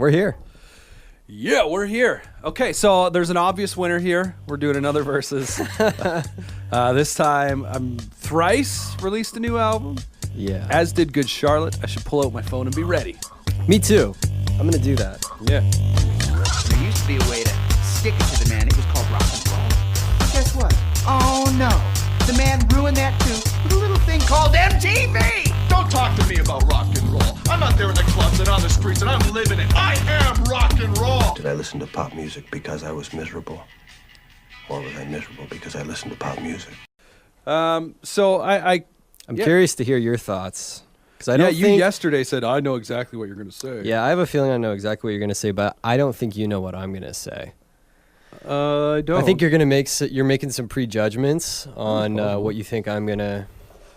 We're here. Yeah, we're here. Okay, so there's an obvious winner here. We're doing another versus. This time, Thrice released a new album. Yeah. As did Good Charlotte. I should pull out my phone and be ready. Me too. I'm going to do that. Yeah. There used to be a way to stick it to the man. It was called rock and roll. But guess what? Oh no. The man ruined that too with a little thing called MTV. Don't talk to me about rock and roll. I'm not there in the clubs and on the streets, and I'm living it. I am rock and roll. Did I listen to pop music because I was miserable? Or was I miserable because I listened to pop music? So I'm curious to hear your thoughts. I don't you think, yesterday said, I know exactly what you're going to say. Yeah, I have a feeling I know exactly what you're going to say, but I don't think you know what I'm going to say. I don't. I think you're making some prejudgments on what you think I'm going to...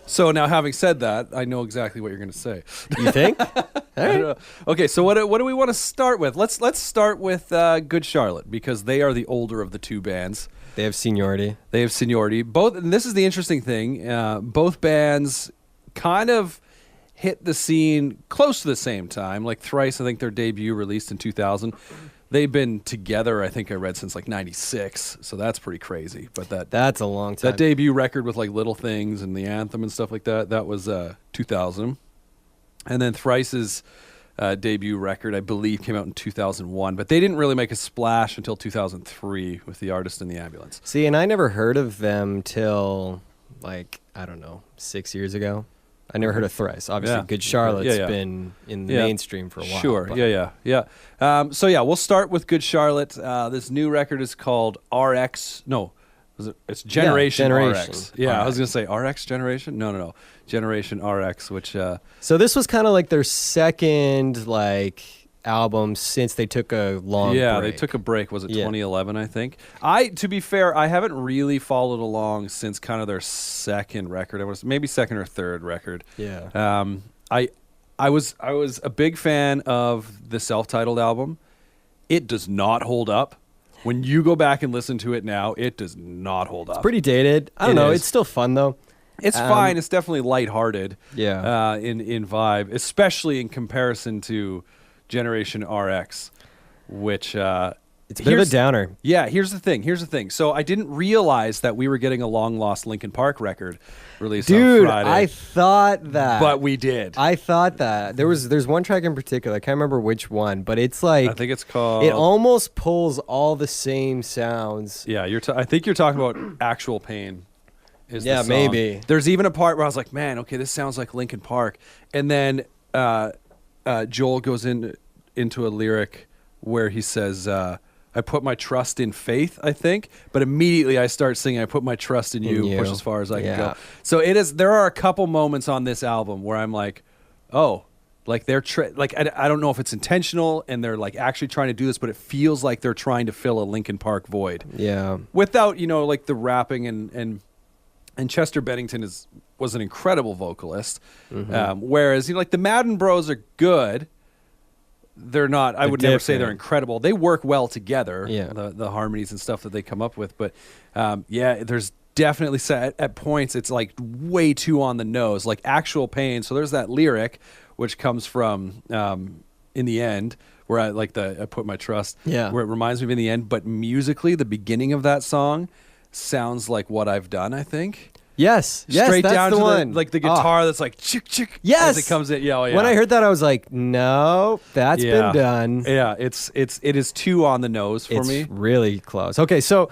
So now, having said that, I know exactly what you're going to say. You think? All right. Okay, so what do we want to start with? Let's start with Good Charlotte, because they are the older of the two bands. They have seniority. Both, and this is the interesting thing. Both bands kind of hit the scene close to the same time. Like Thrice, I think their debut released in 2000. They've been together, I think I read, since like 96, so that's pretty crazy. But that's a long time. That debut record with like Little Things and the anthem and stuff like that was 2000. And then Thrice's debut record, I believe, came out in 2001, but they didn't really make a splash until 2003 with The Artist in the Ambulance. See, and I never heard of them till, like, I don't know, 6 years ago. I never heard of Thrice. Obviously, Good Charlotte's been in the mainstream for a while. Sure, yeah. We'll start with Good Charlotte. This new record is called RX. No, it's Generation RX. Yeah, I was going to say RX Generation. No. Generation RX, which... So this was kind of like their second, album since they took a long break. Yeah, they took a break. Was it 2011, I think? To be fair, I haven't really followed along since kind of their second record. It was maybe second or third record. Yeah. I was a big fan of the self-titled album. It does not hold up. When you go back and listen to it now, it does not hold up. It's pretty dated. I don't know. It's still fun, though. It's fine. It's definitely lighthearted. Yeah. In vibe, especially in comparison to Generation RX, which it's a bit of a downer. Yeah, here's the thing. So I didn't realize that we were getting a long lost Linkin Park record released on Friday. I thought that. But we did. I thought that. There's one track in particular, I can't remember which one, but it's like, I think it's called, it almost pulls all the same sounds. Yeah, I think you're talking about Actual Pain. Yeah, maybe. There's even a part where I was like, man, okay, this sounds like Linkin Park. And then Joel goes into a lyric where he says, I put my trust in faith, I think, but immediately I start singing, I put my trust in you, push as far as I can go. So there are a couple moments on this album where I'm like, oh, like they're I don't know if it's intentional and they're like actually trying to do this, but it feels like they're trying to fill a Linkin Park void. Yeah. Without, like the rapping and Chester Bennington was an incredible vocalist. Mm-hmm. Whereas, like the Madden Bros are good. They're not, I would never say they're incredible. They work well together, the harmonies and stuff that they come up with. But there's definitely at points it's like way too on the nose, like Actual Pain. So there's that lyric, which comes from In the End, where I put my trust, where it reminds me of In the End. But musically, the beginning of that song sounds like What I've Done, I think. Yes, straight that's down the to one. the guitar that's like chick chick. Yes, as it comes in. Yeah. When I heard that, I was like, no, that's been done. Yeah, it is too on the nose for me. It's really close. Okay, so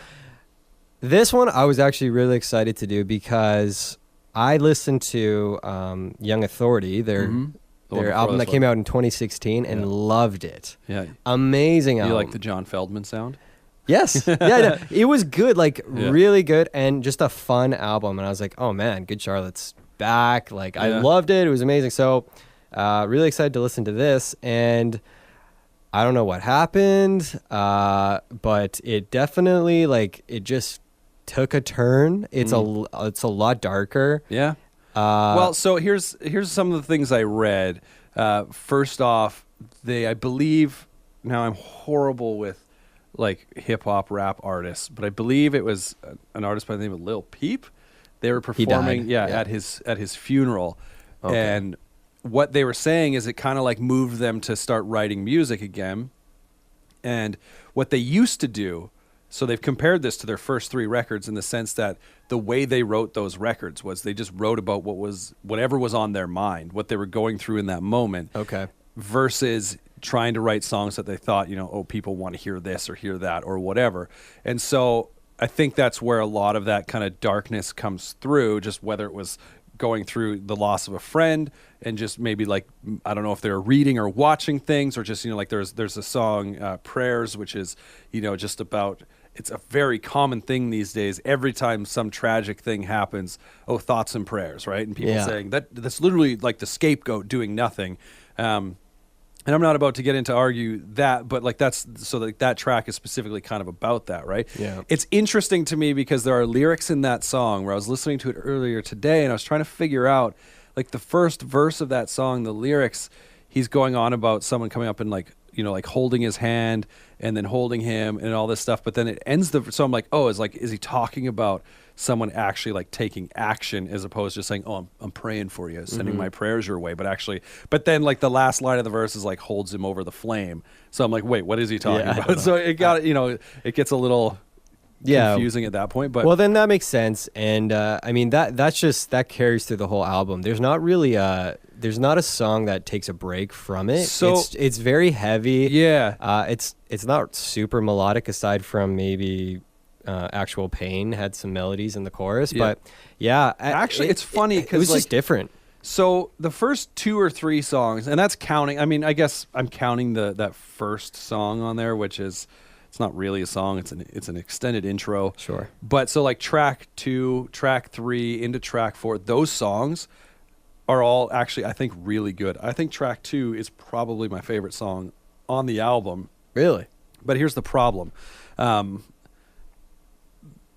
this one I was actually really excited to do because I listened to Young Authority, their album that came out in 2016, and loved it. Yeah, amazing album. You like the John Feldman sound? Yes. It was good, really good, and just a fun album. And I was like, oh man, Good Charlotte's back. I loved it. It was amazing. So really excited to listen to this. And I don't know what happened, but it definitely, it just took a turn. It's a lot darker. Yeah. Well, so here's some of the things I read. First off, I believe, now I'm horrible with hip hop rap artists, but I believe it was an artist by the name of Lil Peep. They were performing at his funeral. Okay. And what they were saying is it kind of like moved them to start writing music again. And what they used to do, so they've compared this to their first 3 records in the sense that the way they wrote those records was they just wrote about whatever was on their mind, what they were going through in that moment. Okay. Versus trying to write songs that they thought, people want to hear this or hear that or whatever. And so I think that's where a lot of that kind of darkness comes through, just whether it was going through the loss of a friend and just maybe like, I don't know if they're reading or watching things or just, like there's a song, Prayers, which is, just about, it's a very common thing these days. Every time some tragic thing happens, thoughts and prayers, right? And people saying that's literally like the scapegoat doing nothing. And I'm not about to get into argue that, but like that track is specifically kind of about that, right? Yeah. It's interesting to me because there are lyrics in that song where I was listening to it earlier today and I was trying to figure out like the first verse of that song, the lyrics, he's going on about someone coming up and like holding his hand and then holding him and all this stuff. But then it ends so I'm like, is he talking about someone actually like taking action as opposed to just saying, I'm praying for you, sending my prayers your way. But then like the last line of the verse is like holds him over the flame. So I'm like, wait, what is he talking about? So it got, it gets a little confusing at that point. But well, then that makes sense. And I mean, that carries through the whole album. There's not really there's not a song that takes a break from it. So it's very heavy. Yeah. It's not super melodic aside from maybe Actual Pain had some melodies in the chorus, but actually it's funny because it was just different. So the first 2 or 3 songs, and that's counting, I mean, I guess I'm counting that first song on there, which is, it's not really a song, it's an extended intro. Sure. But so like track 2, track 3 into track 4, those songs are all actually, I think, really good. I think track 2 is probably my favorite song on the album. Really? But here's the problem.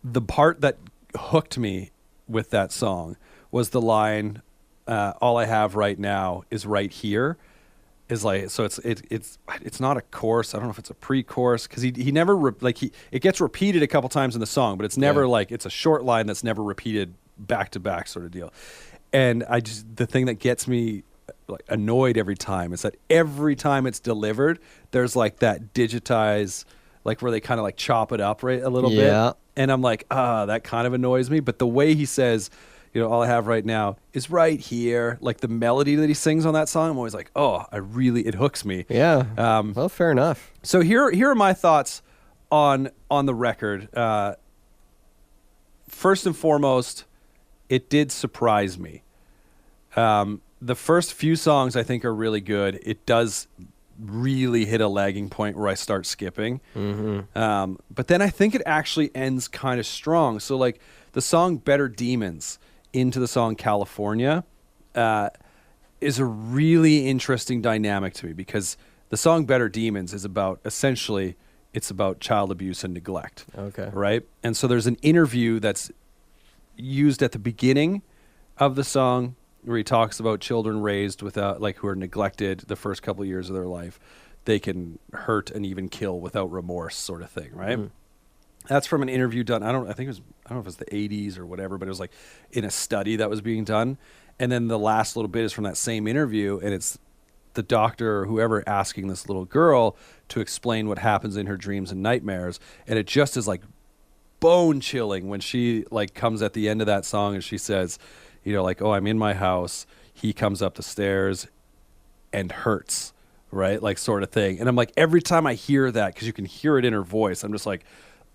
The part that hooked me with that song was the line, all I have right now is right here. Is like, so it's not a chorus. I don't know if it's a pre-chorus because he never it gets repeated a couple times in the song, but it's never like, it's a short line that's never repeated back to back sort of deal. And the thing that gets me like annoyed every time is that every time it's delivered, there's like that digitized, like where they kind of like chop it up right a little bit. And I'm like, that kind of annoys me. But the way he says, all I have right now is right here, like the melody that he sings on that song, I'm always like, it hooks me. Yeah. Well, fair enough. So here are my thoughts on the record. First and foremost, it did surprise me. The first few songs I think are really good. It does really hit a lagging point where I start skipping. But then I think it actually ends kind of strong. So like the song Better Demons into the song California is a really interesting dynamic to me because the song Better Demons is about, essentially, it's about child abuse and neglect. Okay. Right? And so there's an interview that's used at the beginning of the song where he talks about children raised without, like, who are neglected the first couple of years of their life. They can hurt and even kill without remorse, sort of thing, right? That's from an interview done. I don't know if it was the 80s or whatever, but it was like in a study that was being done. And then the last little bit is from that same interview, and it's the doctor or whoever asking this little girl to explain what happens in her dreams and nightmares. And it just is like bone chilling when she like comes at the end of that song and she says, like, I'm in my house. He comes up the stairs and hurts, right? Like sort of thing. And I'm like, every time I hear that, because you can hear it in her voice, I'm just like,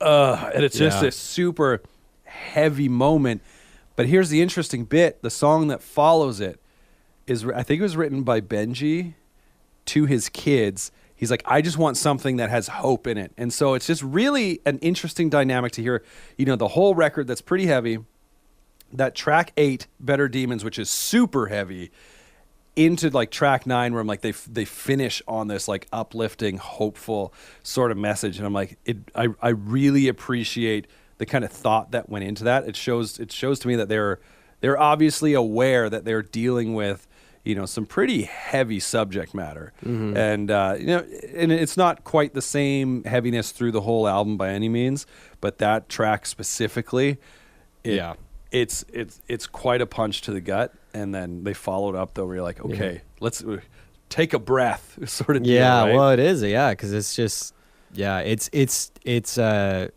and it's just this super heavy moment. But here's the interesting bit. The song that follows it is, I think it was written by Benji to his kids. He's like, I just want something that has hope in it. And so it's just really an interesting dynamic to hear, the whole record that's pretty heavy. That track 8, Better Demons, which is super heavy, into like track 9 where I'm like, they finish on this like uplifting, hopeful sort of message. And I'm like, I really appreciate the kind of thought that went into that. It shows to me that they're obviously aware that they're dealing with, some pretty heavy subject matter. And, and it's not quite the same heaviness through the whole album by any means, but that track specifically, it's quite a punch to the gut. And then they followed up though, where you're like, okay, let's take a breath, sort of deal, right? Well, it is, because it's just, it's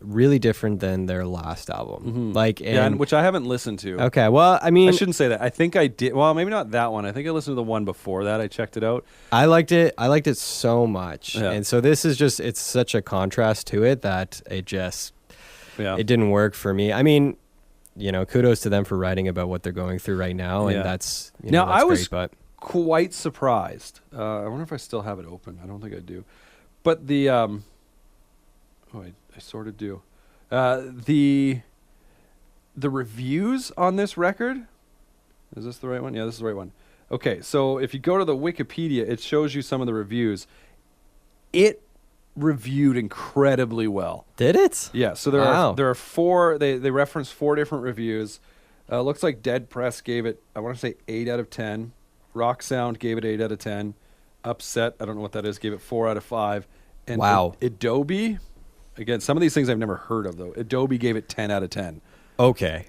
really different than their last album. Like, and which I haven't listened to. Okay, well, I mean, I shouldn't say that. I think I did. Well, maybe not that one. I think I listened to the one before that. I checked it out. I liked it so much, and so this is just, it's such a contrast to it that it just, it didn't work for me. I mean, kudos to them for writing about what they're going through right now, and that's now that's I was great, but quite surprised. I wonder if I still have it open. I don't think I do, but the I sort of do. The reviews on this record, is this the right one? Yeah, this is the right one. Okay, so if you go to the Wikipedia, it shows you some of the reviews. It reviewed incredibly well. Did it? Yeah, so there are four, they reference 4 different reviews. Looks like Dead Press gave it, I want to say 8 out of 10. Rock Sound gave it 8 out of 10. Upset, I don't know what that is, gave it 4 out of 5. And Adobe, again, some of these things I've never heard of though. Adobe gave it 10 out of 10. Okay.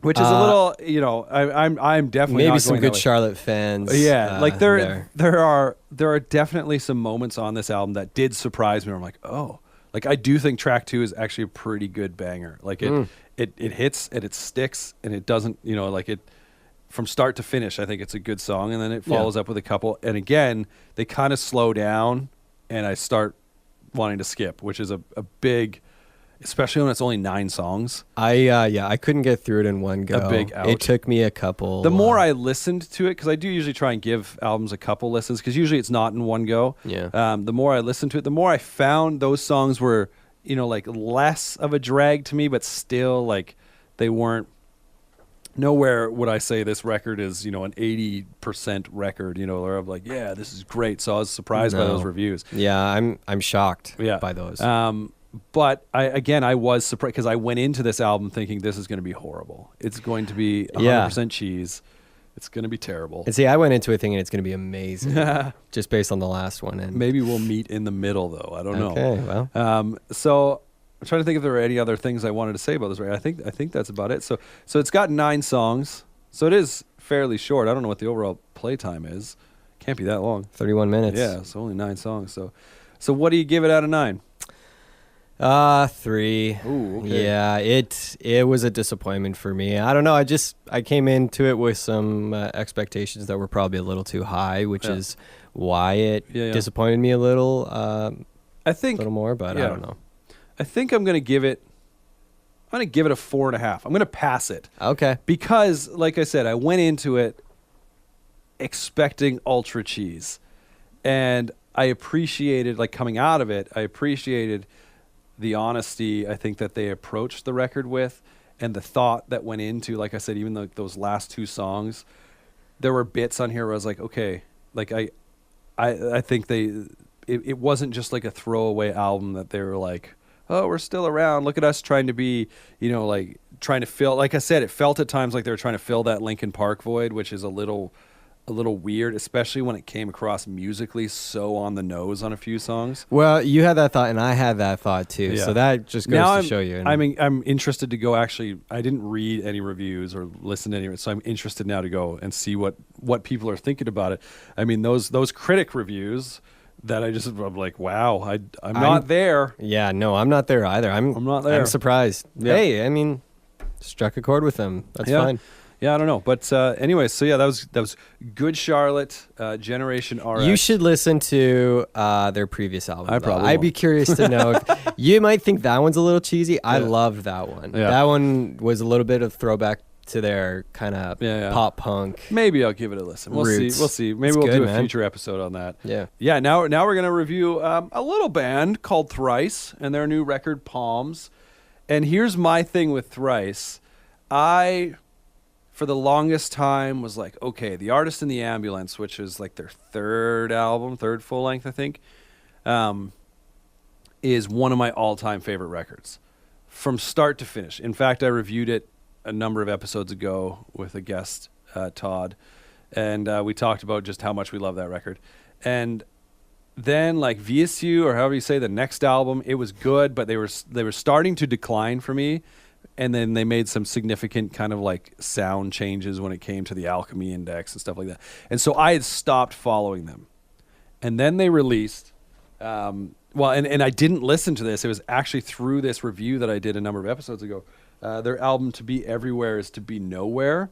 Which is a little, I'm definitely maybe not some going good that way. Charlotte fans. Yeah, like there are definitely some moments on this album that did surprise me. Where I'm like, oh, like I do think track 2 is actually a pretty good banger. Like it hits and it sticks and it doesn't, like it from start to finish. I think it's a good song, and then it follows up with a couple. And again, they kind of slow down, and I start wanting to skip, which is a big. Especially when it's only 9 songs. I couldn't get through it in one go. A big out. It took me a couple. The more I listened to it, because I do usually try and give albums a couple listens, because usually it's not in one go. Yeah. The more I listened to it, the more I found those songs were, like less of a drag to me, but still like they weren't. Nowhere would I say this record is, an 80% record, or I'm like, yeah, this is great. So I was surprised by those reviews. Yeah, I'm shocked by those. But I was surprised because I went into this album thinking this is going to be horrible. It's going to be 100% cheese. It's going to be terrible. And see, I went into it thinking it's going to be amazing, just based on the last one. And maybe we'll meet in the middle, though. I don't know. Okay, well. So I'm trying to think if there were any other things I wanted to say about this record. I think that's about it. So it's got 9 songs. So it is fairly short. I don't know what the overall playtime is. Can't be that long. 31 minutes. Yeah, so only 9 songs. So what do you give it out of 9? 3. Ooh, okay. Yeah, it was a disappointment for me. I don't know. I came into it with some expectations that were probably a little too high, which is why it disappointed me a little. I think a little more, but I don't know. I think I'm gonna give it a 4.5. I'm gonna pass it. Okay. Because, like I said, I went into it expecting ultra cheese, and I appreciated, like coming out of it, the honesty I think that they approached the record with, and the thought that went into, like I said, even those last 2 songs, there were bits on here where I was like, okay, like I think it wasn't just like a throwaway album that they were like, oh, we're still around. Look at us trying to be, like trying to fill, like I said, it felt at times like they were trying to fill that Linkin Park void, which is a little weird, especially when it came across musically so on the nose on a few songs. Well, you had that thought, and I had that thought too. Yeah. So that just goes to show you. I'm interested to go. Actually, I didn't read any reviews or listen to any, so I'm interested now to go and see what people are thinking about it. I mean, those critic reviews that I'm like, wow, I'm not there. Yeah, no, I'm not there either. I'm not there. I'm surprised. Yeah. Hey, I mean, struck a chord with them. That's fine. Yeah, I don't know. But anyway, so yeah, that was Good Charlotte, Generation RX. You should listen to their previous album. I'd be curious to know. You might think that one's a little cheesy. I loved that one. Yeah. That one was a little bit of throwback to their kind of pop punk. Maybe I'll give it a listen. We'll see. Maybe we'll do a future episode on that. Yeah. Yeah, now we're going to review a little band called Thrice and their new record, Palms. And here's my thing with Thrice. For the longest time was like, okay, The Artist in the Ambulance, which is like their third full length, I think, is one of my all-time favorite records from start to finish. In fact, I reviewed it a number of episodes ago with a guest, Todd, and we talked about just how much we love that record. And then like VSU, or however you say, the next album, it was good, but they were starting to decline for me. and then they made some significant kind of like sound changes when it came to the Alchemy Index and stuff like that. And so I had stopped following them. And then they released, and I didn't listen to this. It was actually through this review that I did a number of episodes ago. Their album To Be Everywhere Is To Be Nowhere.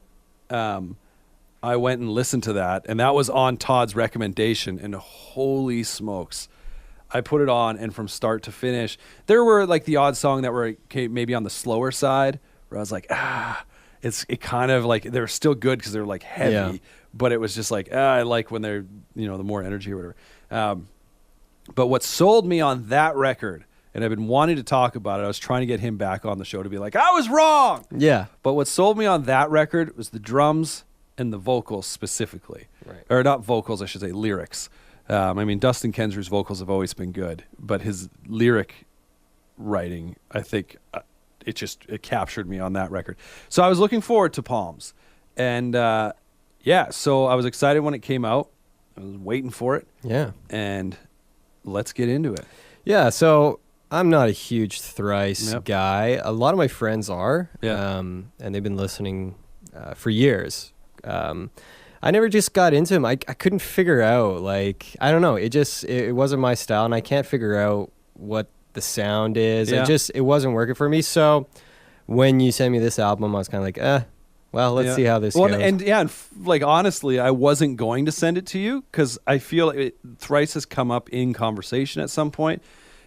I went and listened to that, and that was on Todd's recommendation, and holy smokes. I put it on, and from start to finish, there were like the odd song that were maybe on the slower side, where I was like, it kind of like, they're still good because they're like heavy, but it was just like, I like when they're, the more energy or whatever. But what sold me on that record, and I've been wanting to talk about it, I was trying to get him back on the show to be like, I was wrong. Yeah. But what sold me on that record was the drums and the vocals specifically. Right. Or not vocals, I should say lyrics. Dustin Kensrue's vocals have always been good, but his lyric writing, I think it captured me on that record. So I was looking forward to Palms. And so I was excited when it came out. I was waiting for it. Yeah. And let's get into it. Yeah, so I'm not a huge Thrice guy. A lot of my friends are. Yeah. And they've been listening for years. I never just got into him. I couldn't figure out, like, I don't know. It wasn't my style, and I can't figure out what the sound is. Yeah. It wasn't working for me. So when you sent me this album, I was kind of like, well, let's see how this goes. And honestly, I wasn't going to send it to you because I feel Thrice has come up in conversation at some point,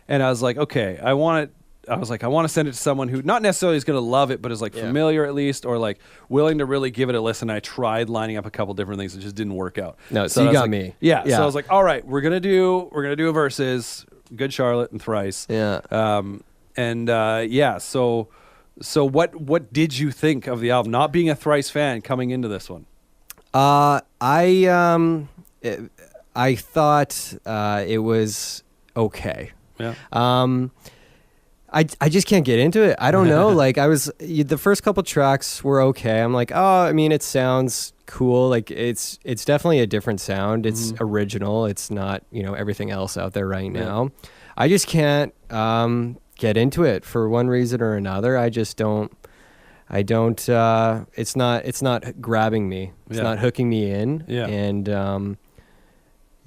and I was like, okay, I want to send it to someone who not necessarily is going to love it, but is like familiar at least, or like willing to really give it a listen. I tried lining up a couple different things. It just didn't work out. No, so you got me. Yeah. So I was like, all right, we're going to do a versus Good Charlotte and Thrice. Yeah. So what did you think of the album? Not being a Thrice fan coming into this one. I thought it was okay. Yeah. I just can't get into it. I don't know. Like the first couple tracks were okay. I'm like, it sounds cool. Like it's definitely a different sound. It's original. It's not, everything else out there right now. I just can't get into it for one reason or another. I don't, it's not grabbing me. It's not hooking me in. Yeah. And,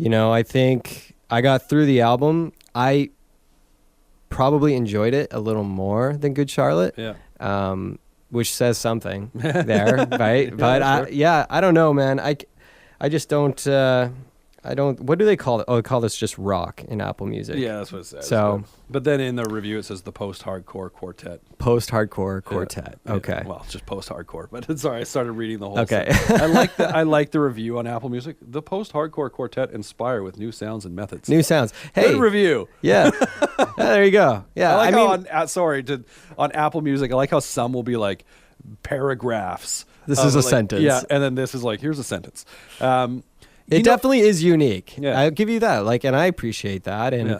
I think I got through the album. I probably enjoyed it a little more than Good Charlotte. Yeah. Which says something there, right? But I don't know, man. I just don't, what do they call it? Oh, they call this just rock in Apple Music. Yeah, that's what it says. So, but then in the review it says the post-hardcore quartet. Post-hardcore quartet. Yeah. Okay. Well, just post-hardcore. But sorry, I started reading the whole Okay. I like the review on Apple Music. The post-hardcore quartet inspire with new sounds and methods. New sounds. Hey. Good review. Yeah. There you go. Yeah. I like on Apple Music, I like how some will be like paragraphs. This is a sentence. Yeah, and then this is like, here's a sentence. It definitely is unique. Yeah. I'll give you that. And I appreciate that. And,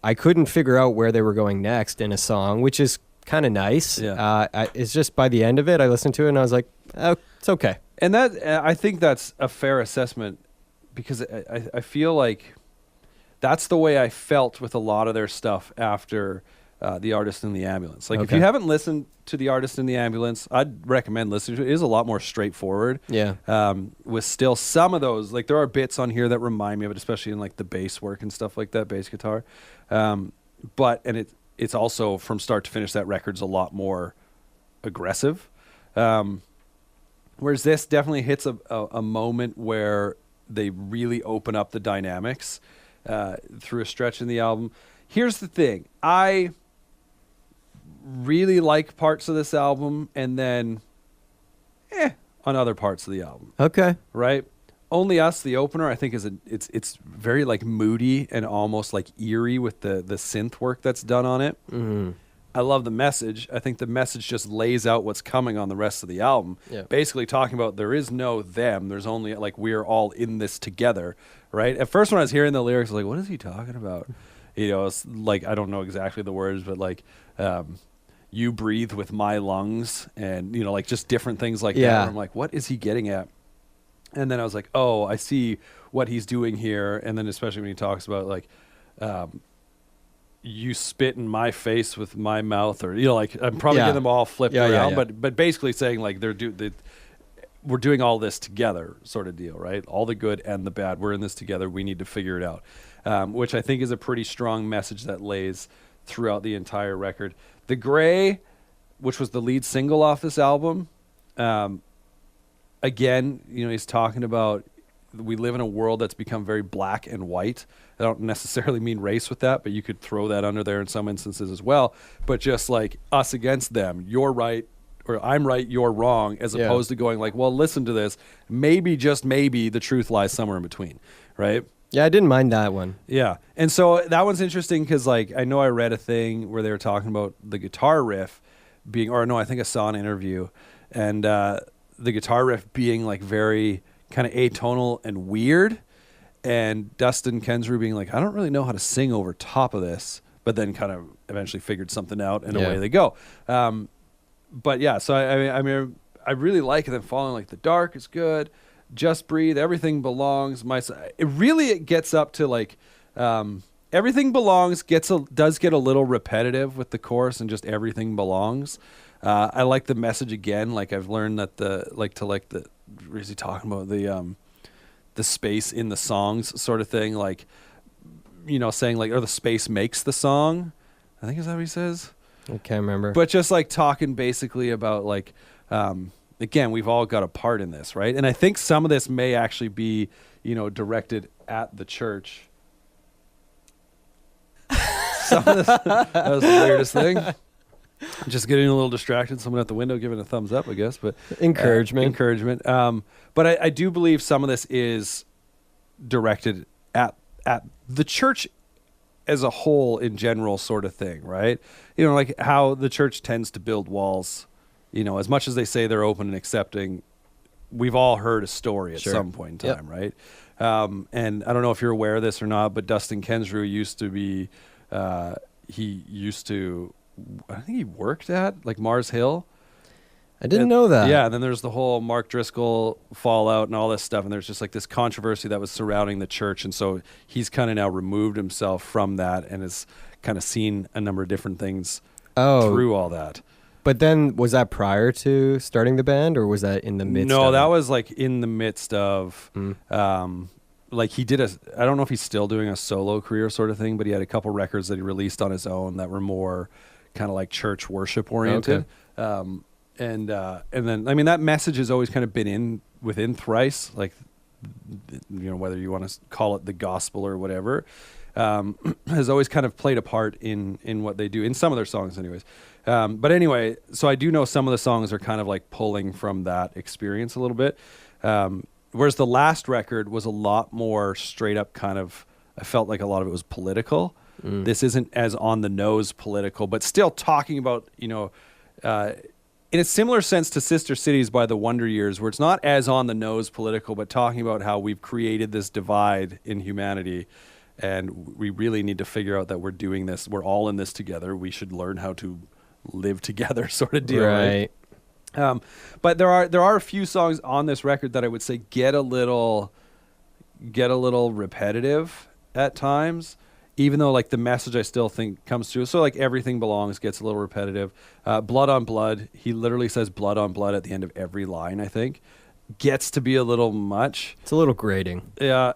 I couldn't figure out where they were going next in a song, which is kind of nice. Yeah. It's just by the end of it, I listened to it and I was like, oh, it's okay. And that, I think that's a fair assessment because I feel like that's the way I felt with a lot of their stuff after The Artist in the Ambulance. If you haven't listened to The Artist in the Ambulance, I'd recommend listening to it. It is a lot more straightforward. Yeah. With still some of those, there are bits on here that remind me of it, especially in the bass work and stuff like that, bass guitar. It's also from start to finish, that record's a lot more aggressive. Whereas this definitely hits a moment where they really open up the dynamics through a stretch in the album. Here's the thing. I really like parts of this album and then on other parts of the album. Okay. Right? Only Us, the opener, I think it's very moody and almost eerie with the synth work that's done on it. Mm-hmm. I love the message. I think the message just lays out what's coming on the rest of the album. Yeah. Basically talking about there is no them. There's only we're all in this together, right? At first when I was hearing the lyrics, I was like, what is he talking about? It's I don't know exactly the words, but you breathe with my lungs and, just different things like that. Where I'm like, what is he getting at? And then I was like, oh, I see what he's doing here. And then especially when he talks about you spit in my face with my mouth, or like I'm probably getting them all flipped around, yeah. but basically saying like we're doing all this together, sort of deal, right? All the good and the bad, we're in this together. We need to figure it out, which I think is a pretty strong message that lays throughout the entire record. The Gray, which was the lead single off this album, again, he's talking about we live in a world that's become very black and white. I don't necessarily mean race with that, but you could throw that under there in some instances as well. But just like us against them, you're right, or I'm right, you're wrong, as opposed to going like, well, listen to this. Maybe, just maybe, the truth lies somewhere in between, right? Yeah, I didn't mind that one. Yeah. And so that one's interesting because like I know I read a thing where they were talking about the guitar riff being, or no, I think I saw an interview, and the guitar riff being like very kind of atonal and weird, and Dustin Kensrue being like, I don't really know how to sing over top of this, but then kind of eventually figured something out, and away they go. But yeah, so I mean, I really like them falling like The Dark is good, Just Breathe, Everything Belongs. It gets up to like Everything Belongs does get a little repetitive with the chorus and just Everything Belongs. I like the message again. Like I've learned that what is he talking about? The space in the songs sort of thing. Like, saying like, or the space makes the song. I think is that what he says? I can't remember. But just like talking basically about like, again, we've all got a part in this, right? And I think some of this may actually be, directed at the church. Some of this, that was the weirdest thing. Just getting a little distracted. Someone at the window giving a thumbs up, I guess. But encouragement. But I do believe some of this is directed at the church as a whole in general, sort of thing, right? Like how the church tends to build walls. As much as they say they're open and accepting, we've all heard a story at some point in time, right? And I don't know if you're aware of this or not, but Dustin Kensrue used to be, I think he worked at like Mars Hill. I didn't know that. Yeah, and then there's the whole Mark Driscoll fallout and all this stuff, and there's just like this controversy that was surrounding the church, and so he's kind of now removed himself from that and has kind of seen a number of different things through all that. But then, was that prior to starting the band, or was that in the midst? No, that was like in the midst of, like he did I don't know if he's still doing a solo career sort of thing, but he had a couple records that he released on his own that were more kind of like church worship oriented. Okay. And then, I mean, that message has always kind of been within Thrice, like, whether you want to call it the gospel or whatever, has always kind of played a part in what they do, in some of their songs anyways. But anyway, so I do know some of the songs are kind of like pulling from that experience a little bit. Whereas the last record was a lot more straight up kind of, I felt like a lot of it was political. This isn't as on the nose political, but still talking about, in a similar sense to Sister Cities by the Wonder Years, where it's not as on the nose political, but talking about how we've created this divide in humanity, and we really need to figure out that we're doing this. We're all in this together. We should learn how to live together, sort of deal. Right. But there are a few songs on this record that I would say get a little repetitive at times, even though like the message I still think comes through. So like Everything Belongs gets a little repetitive. Blood on Blood, he literally says blood on blood at the end of every line, I think. Gets to be a little much. It's a little grating. Yeah.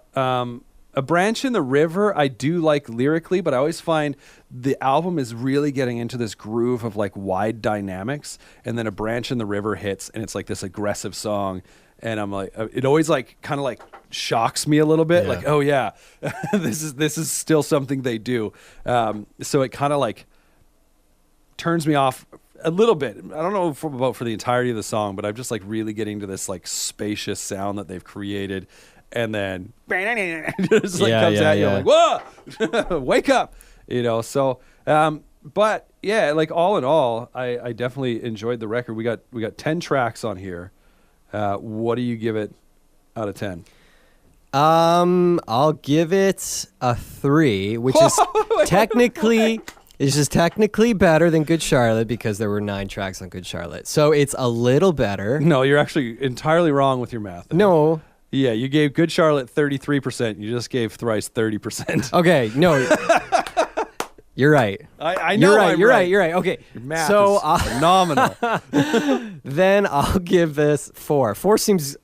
A Branch in the River, I do like lyrically, but I always find the album is really getting into this groove of like wide dynamics, and then A Branch in the River hits, and it's like this aggressive song. And I'm like, it always like kind of like shocks me a little bit. Yeah. Like, oh yeah, this is still something they do. So it kind of like turns me off a little bit. I don't know about for the entirety of the song, but I'm just like really getting to this like spacious sound that they've created. And then just like comes at you like, whoa, wake up, So, but yeah, like all in all, I definitely enjoyed the record. We got 10 tracks on here. What do you give it out of 10? I'll give it a 3, which is technically better than Good Charlotte because there were 9 tracks on Good Charlotte. So it's a little better. No, you're actually entirely wrong with your math. No. Yeah, you gave Good Charlotte 33%. You just gave Thrice 30%. Okay, no. You're right. I know You're right. Okay. Your math so is phenomenal. then I'll give this 4. 4 seems.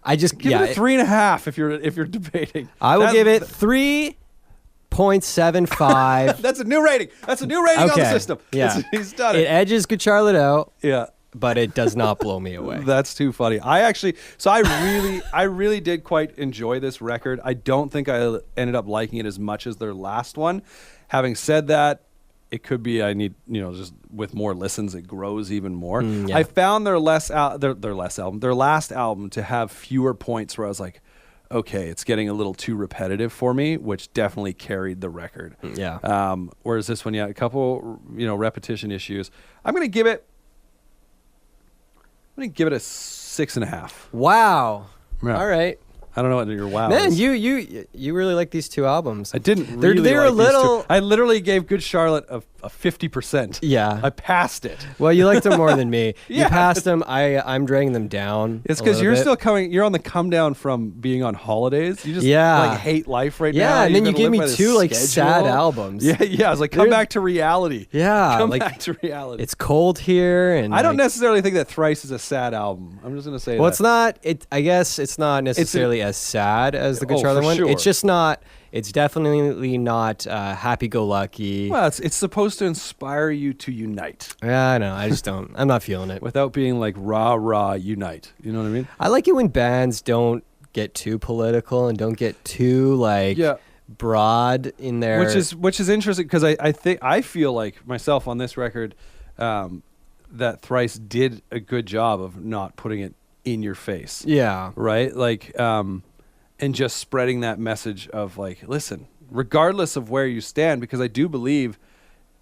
I just Give it a 3.5 if you're debating. I will give it 3.75. That's a new rating. That's a new rating on the system. Yeah. He's done it. It edges Good Charlotte out. Yeah. But it does not blow me away. That's too funny. I really did quite enjoy this record. I don't think I ended up liking it as much as their last one. Having said that, it could be I need, just with more listens, it grows even more. Yeah. I found their last album to have fewer points where I was like, okay, it's getting a little too repetitive for me, which definitely carried the record. Yeah. Whereas this one, a couple, repetition issues. I'm going to give it a 6.5. Wow. Yeah. All right. I don't know what your wow Man, is. you really like these 2 albums. I didn't really they're like a little. these 2. I literally gave Good Charlotte a 50%. Yeah. I passed it. Well, you liked them more than me. Yeah. You passed them. I'm dragging them down. It's because you're still you're on the come down from being on holidays. You just hate life right now. Yeah, and then you gave me 2 sad albums. Yeah. I was like, come back to reality. Yeah. Come back to reality. It's cold here, and I don't necessarily think that Thrice is a sad album. I'm just gonna say well, that. it's not. I guess it's not necessarily as sad as the Good Charlotte one. Sure. It's just not. It's definitely not happy-go-lucky. Well, it's supposed to inspire you to unite. Yeah, I know. I just don't. I'm not feeling it. Without being like rah unite. You know what I mean? I like it when bands don't get too political and don't get too broad in their. Which is interesting because I feel like myself on this record that Thrice did a good job of not putting it in your face. Yeah. Right? Like and just spreading that message of like, listen, regardless of where you stand, because I do believe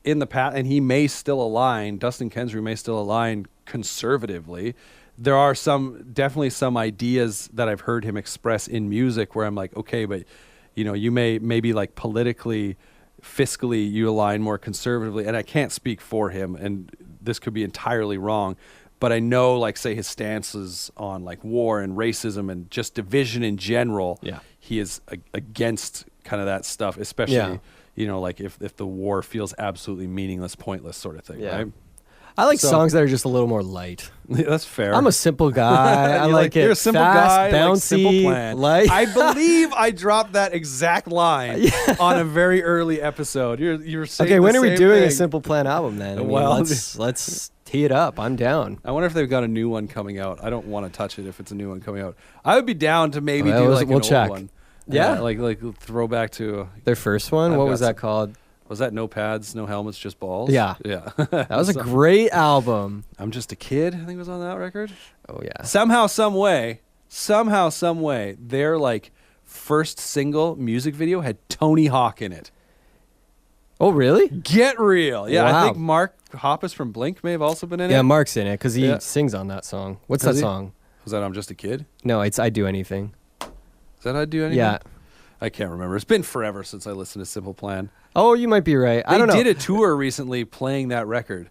in the past, and he may still align, Dustin Kensrue may still align conservatively. There are definitely some ideas that I've heard him express in music where I'm like, okay, but you maybe like politically, fiscally, you align more conservatively, and I can't speak for him, and this could be entirely wrong. But I know, like, say, his stances on, like, war and racism and just division in general, he is against kind of that stuff, especially, like, if the war feels absolutely meaningless, pointless sort of thing, right? I like songs that are just a little more light. That's fair. I'm a simple guy. I like it. You're a simple fast, guy, bouncy, like Simple Plan. Light. I believe I dropped that exact line on a very early episode. You're saying okay, when the are we same doing thing. a Simple Plan album then? I mean, Well, let's tee it up. I'm down. I wonder if they've got a new one coming out. I don't want to touch it if it's a new one coming out. I would be down to maybe do like an old one. Yeah, like throwback to their first one. What was that called? Was that No Pads, No Helmets, Just Balls? Yeah. That was a great album. I'm Just a Kid, I think was on that record. Oh yeah. Somehow, some way, their like first single music video had Tony Hawk in it. Oh really? Get real. Yeah, wow. I think Mark Hoppus from Blink may have also been in it. Yeah, Mark's in it because he sings on that song. What's that song? Was that I'm Just a Kid? No, it's I Do Anything. Is that I Do Anything? Yeah. I can't remember. It's been forever since I listened to Simple Plan. Oh, you might be right. I don't know. They did a tour recently playing that record.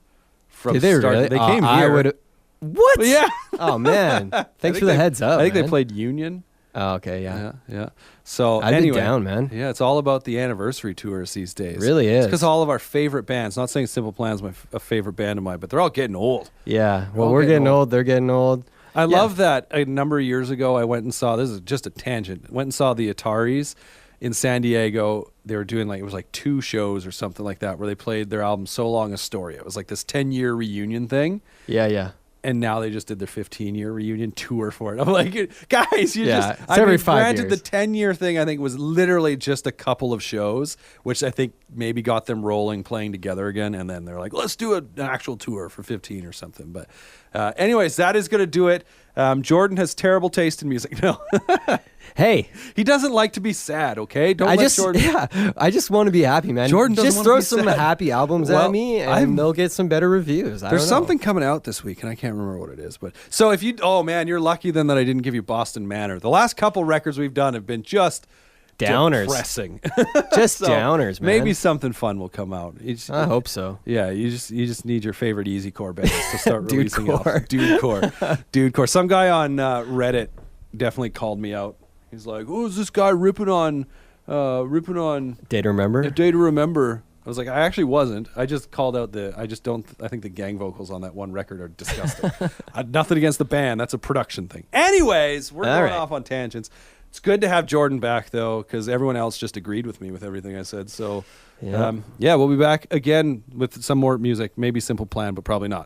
Did they really? They came here. What? Yeah. Oh, man. Thanks for the heads up. I think they played Union. Oh, okay, yeah. Yeah. So I'd anyway, be down, man. Yeah, it's all about the anniversary tours these days. It really is. It's because all of our favorite bands, not saying Simple Plan's a favorite band of mine, but they're all getting old. Yeah. Well, we're getting old. They're getting old. I love that a number of years ago I went and saw, this is just a tangent, went and saw the Ataris in San Diego. They were doing it was like 2 shows or something like that where they played their album So Long Astoria. It was like this 10-year reunion thing. Yeah. And now they just did their 15-year reunion tour for it. I'm like, guys, it's every 5 years. Granted, the 10-year thing I think was literally just a couple of shows, which I think maybe got them rolling, playing together again. And then they're like, let's do an actual tour for 15 or something. But anyways, that is going to do it. Jordan has terrible taste in music. No. Hey, he doesn't like to be sad. Okay, don't let Jordan. Yeah, I just want to be happy, man. Jordan doesn't just throw be some sad. happy albums at me, and they'll get some better reviews. There's something coming out this week, and I can't remember what it is. But so if you, oh man, you're lucky then that I didn't give you Boston Manor. The last couple records we've done have been just downers, depressing. just so downers, man. Maybe something fun will come out. I hope so. Yeah, you just need your favorite easycore bands to start releasing Dudecore. Dudecore. Some guy on Reddit definitely called me out. He's like, "Oh, is this guy ripping on Day to Remember?" A Day to Remember. was like, I actually wasn't. I just called out I think the gang vocals on that one record are disgusting. Nothing against the band. That's a production thing. Anyways, we're going off on tangents. It's good to have Jordan back, though, because everyone else just agreed with me with everything I said. So, we'll be back again with some more music. Maybe Simple Plan, but probably not.